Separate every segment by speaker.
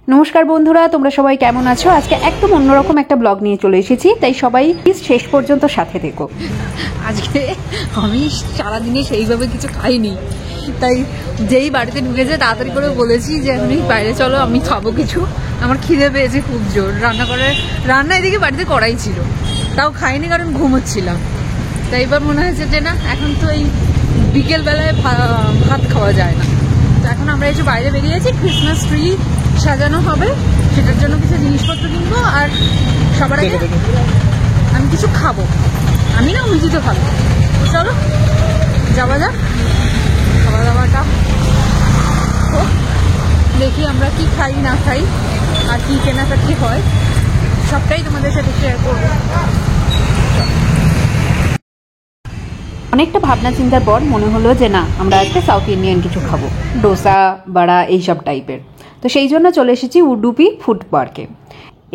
Speaker 1: নমস্কার বন্ধুরা, তোমরা সবাই কেমন আছো? আজকে একদম অন্যরকম একটা ব্লগ নিয়ে চলে এসেছি, তাই সবাই শেষ পর্যন্ত সাথে থেকো।
Speaker 2: আজকে আমি সারাদিনে সেইভাবে কিছু খাইনি, তাই যেই বাড়িতে ঢুকেছে তাড়াতাড়ি করে বলেছি যে আমি বাইরে চলো, আমি খাবো কিছু, আমার খিদে পেয়েছে খুব জোর। রান্না এদিকে বাড়িতে করাই ছিল, তাও খাইনি কারণ ঘুমোচ্ছিলাম। তাই এবার মনে হয়েছে যে না, এখন তো এই বিকেলবেলায় ভাত খাওয়া যায় না, তো এখন আমরা একটু বাইরে বেরিয়েছি। ক্রিসমাস ট্রি সাজানো হবে, সেটার জন্য কিছু জিনিসপত্র কিনবো, আর সবার আগে আমি কিছু খাবো। আমি না উচিত খাবো, চলো যাওয়া যাক। খাওয়া দাওয়াটা দেখি আমরা কি খাই না খাই আর কি কেনাকাটি হয়, সবটাই তোমাদের সাথে শেয়ার করবো।
Speaker 1: অনেকটা ভাবনা চিন্তার পর মনে হলো যে না, আমরা একটা সাউথ ইন্ডিয়ান কিছু খাবো, ডোসা, বড়া, এইসব টাইপের। তো সেই জন্য চলে এসেছি উডুপি ফুড পার্কে।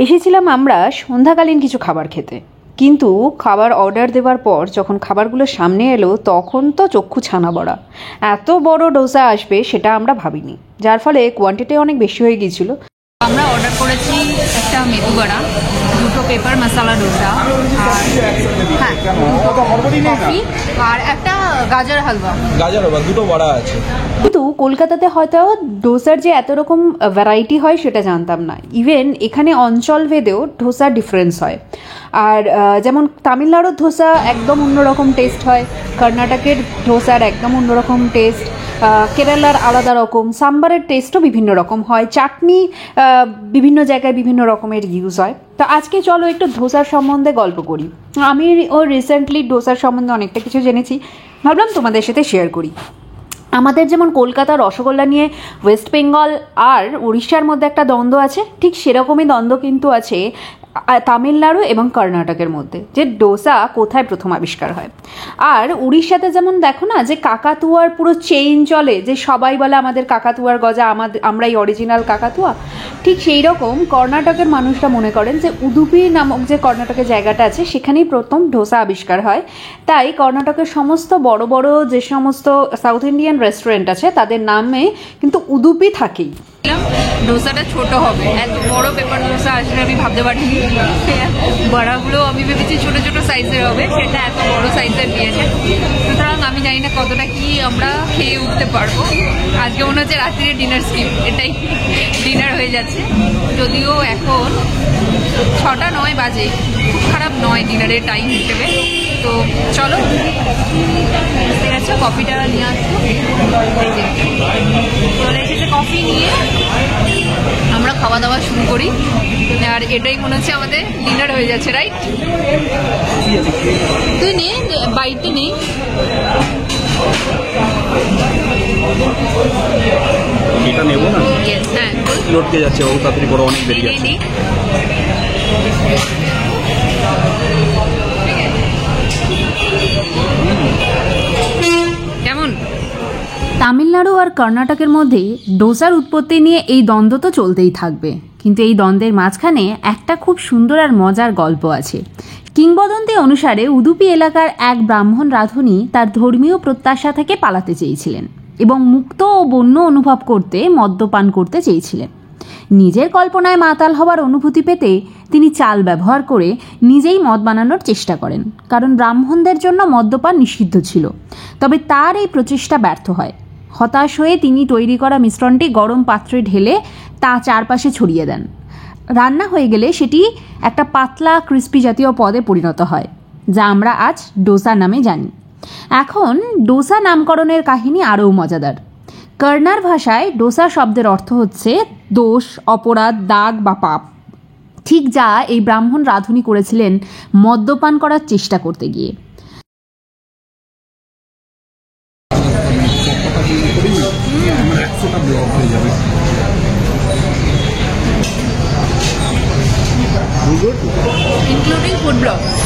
Speaker 1: এসেছিলাম আমরা সন্ধ্যাকালীন কিছু খাবার খেতে, কিন্তু খাবার অর্ডার দেওয়ার পর যখন খাবারগুলো সামনে এলো তখন তো চক্ষু ছানা বড়া। এত বড় ডোসা আসবে সেটা আমরা ভাবিনি, যার ফলে কোয়ান্টিটি অনেক বেশি হয়ে গিয়েছিল।
Speaker 2: আমরা অর্ডার করেছি একটা মেদু বড়া, দুটো পেপার মশলা ডোসা, আর হ্যাঁ কফি, আর একটা গাজর হালুয়া।
Speaker 3: দুটো বড়া আছে।
Speaker 1: কিন্তু কলকাতাতে হয়তো ডোসার যে এত রকম ভ্যারাইটি হয় সেটা জানতাম না। ইভেন এখানে অঞ্চল ভেদেও ডোসার ডিফারেন্স হয়। আর যেমন তামিলনাড়ুর ধোসা একদম অন্যরকম টেস্ট হয়, কর্ণাটকের ধোসার একদম অন্যরকম টেস্ট, কেরালার আলাদা রকম, সাম্বারের টেস্টও বিভিন্ন রকম হয়, চাটনি বিভিন্ন জায়গায় বিভিন্ন রকমের ইউজ হয়। তো আজকে চলো একটু ধোসার সম্বন্ধে গল্প করি। আমি রিসেন্টলি ডোসার সম্বন্ধে অনেকটা কিছু জেনেছি, ভাবলাম তোমাদের সাথে শেয়ার করি। আমাদের যেমন কলকাতার রসগোল্লা নিয়ে ওয়েস্ট বেঙ্গল আর উড়িষ্যার মধ্যে একটা দ্বন্দ্ব আছে, ঠিক সেরকমই দ্বন্দ্ব কিন্তু আছে তামিলনাড়ু এবং কর্ণাটকের মধ্যে, যে ডোসা কোথায় প্রথম আবিষ্কার হয়। আর উড়িষ্যাতে যেমন দেখো না, যে কাকাতুয়ার পুরো চেইন চলে, যে সবাই বলে আমাদের কাকাতুয়ার গজা, আমরাই অরিজিনাল কাকাতুয়া। ঠিক সেই রকম কর্ণাটকের মানুষরা মনে করেন যে উদুপি নামক যে কর্ণাটকের জায়গাটা আছে সেখানেই প্রথম ডোসা আবিষ্কার হয়। তাই কর্ণাটকের সমস্ত বড় বড় যে সমস্ত সাউথ ইন্ডিয়ান রেস্টুরেন্ট আছে তাদের নামে কিন্তু উদুপি থাকেই।
Speaker 2: ডোসাটা ছোট হবে, এত বড় পেপার ডোসা আসলে আমি ভাবতে পারিনি। বড়াগুলো আমি ভেবেছি ছোট ছোট সাইজের হবে, সেটা এত বড় সাইজের দিয়েছে। সুতরাং আমি জানি না কতটা কি আমরা খেয়ে উঠতে পারবো। আজকে মনে হচ্ছে রাত্রিরে ডিনার স্কিপ, এটাই ডিনার হয়ে যাচ্ছে। যদিও এখন 6:09 বাজে, খুব খারাপ নয় ডিনারের টাইম হিসেবে। তো চলো, ঠিক আছে, কফিটা নিয়ে আসবো। চলে এসেছে কফি নিয়ে, আমরা খাওয়া দাওয়া শুরু করি। আর এটাই মনে হচ্ছে আমাদের ডিনার হয়ে যাচ্ছে, রাইট? তুই নে, বাইতে নেই।
Speaker 3: এটা নেব না,
Speaker 2: হ্যাঁ
Speaker 3: লটকে যাচ্ছে, ও তাড়াতাড়ি বড় অনেক বেরিয়ে যাচ্ছে।
Speaker 2: কেমন?
Speaker 1: তামিলনাড়ু আর কর্ণাটকের মধ্যে ডোসার উৎপত্তি নিয়ে এই দ্বন্দ্ব তো চলতেই থাকবে, কিন্তু এই দ্বন্দ্বের মাঝখানে একটা খুব সুন্দর আর মজার গল্প আছে। কিংবদন্তি অনুসারে উদুপি এলাকার এক ব্রাহ্মণ রাঁধুনি তার ধর্মীয় প্রত্যাশা থেকে পালাতে চেয়েছিলেন এবং মুক্ত ও বন্য অনুভব করতে মদ্যপান করতে চেয়েছিলেন। নিজের কল্পনায় মাতাল হওয়ার অনুভূতি পেতে তিনি চাল ব্যবহার করে নিজেই মদ বানানোর চেষ্টা করেন, কারণ ব্রাহ্মণদের জন্য মদ্যপান নিষিদ্ধ ছিল। তবে তার এই প্রচেষ্টা ব্যর্থ হয়। হতাশ হয়ে তিনি তৈরি করা মিশ্রণটি গরম পাত্রে ঢেলে তা চারপাশে ছড়িয়ে দেন। রান্না হয়ে গেলে সেটি একটা পাতলা ক্রিস্পি জাতীয় পদে পরিণত হয়, যা আমরা আজ ডোসা নামে জানি। এখন ডোসা নামকরণের কাহিনী আরও মজাদার। কর্নার ভাষায় ডোসা শব্দের অর্থ হচ্ছে দোষ, অপরাধ, দাগ বা পাপ, ঠিক যা এই ব্রাহ্মণ রাঁধুনি করেছিলেন মদ্যপান করার চেষ্টা করতে গিয়ে।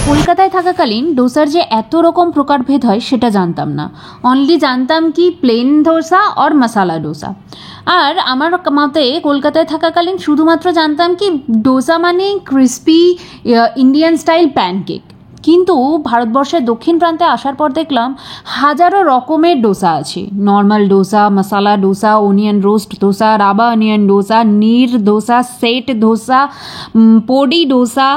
Speaker 1: কলকাতায় থাকাকালীন ডোসার যে এত রকম প্রকারভেদ হয় সেটা জানতাম না। অনলি জানতাম কি প্লেন ডোসা আর মশালা ডোসা। আর আমার মতে কলকাতায় থাকাকালীন শুধুমাত্র জানতাম কি ডোসা মানে ক্রিস্পি ইন্ডিয়ান স্টাইল প্যানকেক। কিন্তু ভারতবর্ষের দক্ষিণ প্রান্তে আসার পর দেখলাম হাজারো রকমের ডোসা আছে। Normal dosa, masala dosa, onion roast dosa, rava onion dosa, neer dosa, set dosa, podi dosa,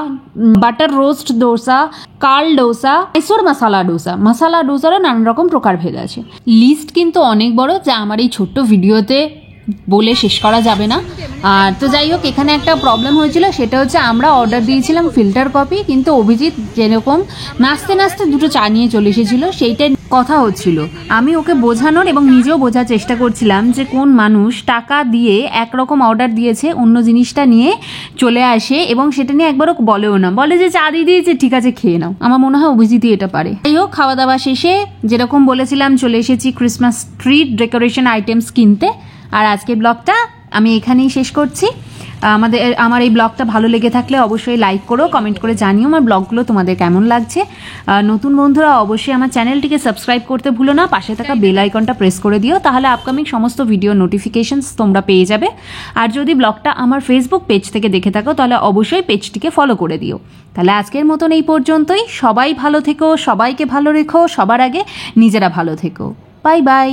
Speaker 1: butter roast dosa, কার্ল ডোসা, মৈসুর মশালা ডোসা। মশালা ডোসারও নানান রকম প্রকারভেদ আছে। লিস্ট কিন্তু অনেক বড়, যা আমার এই ছোট্ট ভিডিওতে বলে শেষ করা যাবে না। আর তো যাই হোক, এখানে একটা প্রবলেম হয়েছিল, সেটা হচ্ছে আমরা অর্ডার দিয়েছিলাম ফিল্টার কফি, কিন্তু অভিজিৎ যেরকম নাচতে নাচতে দুটো চা নিয়ে চলে এসেছিল, সেইটাই কথা হচ্ছিল। আমি ওকে বোঝানোর এবং নিজেও বোঝার চেষ্টা করছিলাম যে কোন মানুষ টাকা দিয়ে একরকম অর্ডার দিয়েছে, অন্য জিনিসটা নিয়ে চলে আসে এবং সেটা নিয়ে একবারও বলেও না, বলে যে চা দিয়ে দিয়েছে, ঠিক আছে খেয়ে নাও। আমার মনে হয় অভিজিৎই এটা পারে। যাই হোক, খাওয়া দাওয়া শেষে যেরকম বলেছিলাম চলে এসেছি ক্রিসমাস ট্রি ডেকোরেশন আইটেমস কিনতে। আর আজকের ব্লগটা আমি এখানেই শেষ করছি। আমার এই ব্লগটা ভালো লেগে থাকলে অবশ্যই লাইক করো, কমেন্ট করে জানিও আমার ব্লগগুলো তোমাদের কেমন লাগছে। নতুন বন্ধুরা অবশ্যই আমার চ্যানেলটিকে সাবস্ক্রাইব করতে ভুলো না, পাশে থাকা বেল আইকনটা প্রেস করে দিও, তাহলে আপকামিং সমস্ত ভিডিও নোটিফিকেশনস তোমরা পেয়ে যাবে। আর যদি ব্লগটা আমার ফেসবুক পেজ থেকে দেখে থাকো তাহলে অবশ্যই পেজটিকে ফলো করে দিও। তাহলে আজকের মতন এই পর্যন্তই। সবাই ভালো থেকো, সবাইকে ভালো রেখো, সবার আগে নিজেরা ভালো থেকো। Bye bye.